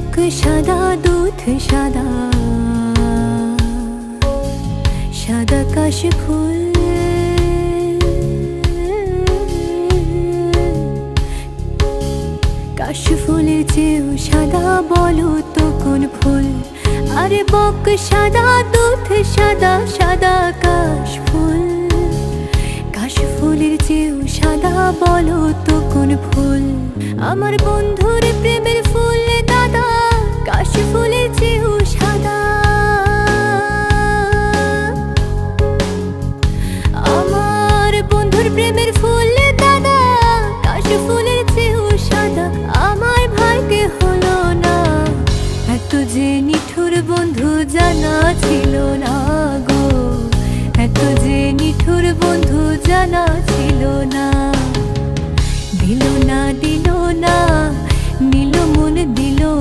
বক সাদা দুধ সাদা, সাদা কাশ ফুল। কাশ ফুলের চেয়েও সাদা, বলো তো কোন ফুল? আরে বক সাদা দুধ সাদা, সাদা কাশ ফুল। কাশ ফুলের চেয়েও সাদা, বলো তো কোন ফুল? আমার বন্ধুর প্রেমের ফুল দাদা, কাশ ফুলের চেয়েও সাদা। আমার বন্ধুর প্রেমের ফুল দাদা, কাশ ফুলের চেয়েও সাদা। আমার ভাগ্যে হলো না, এত যে নিঠুর বন্ধু জানা ছিল না গো, এত যে নিঠুর বন্ধু জানা ছিল না। দিল না দিল না, নিল মন দিল